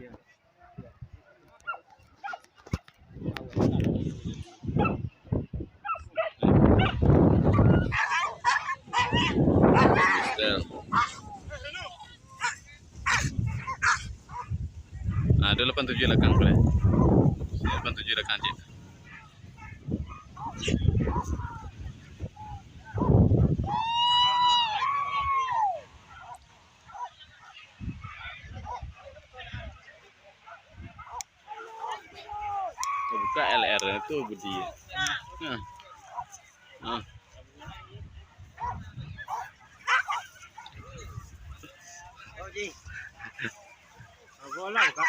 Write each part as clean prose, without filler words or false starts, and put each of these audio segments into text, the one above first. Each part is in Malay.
Style. Ada 87 lekang boleh. 87 lekang je. Buka LR itu Budi. Bola buka.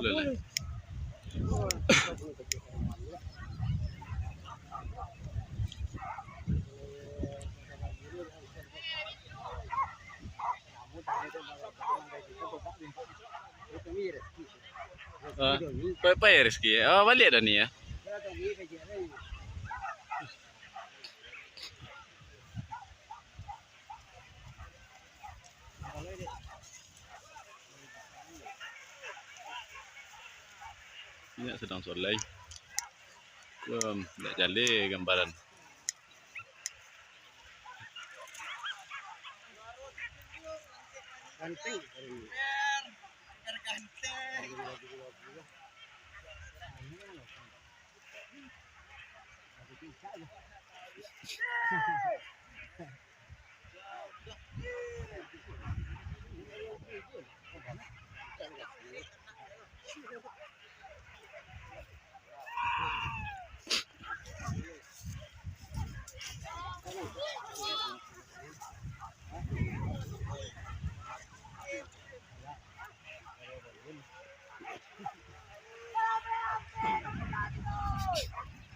Boleh. Apa ya Rizky? Oh balik dah ni ya. Ini sedang solai. Tak jale gambaran. Ganteng.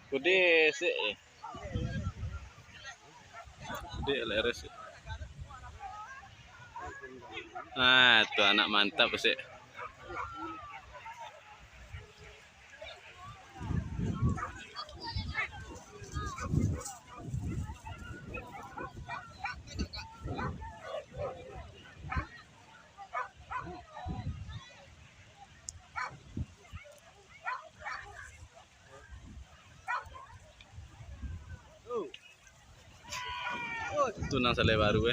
Kude sih. Kude LRS. Ah, tuh anak mantap sih. Itu nang Saleh baru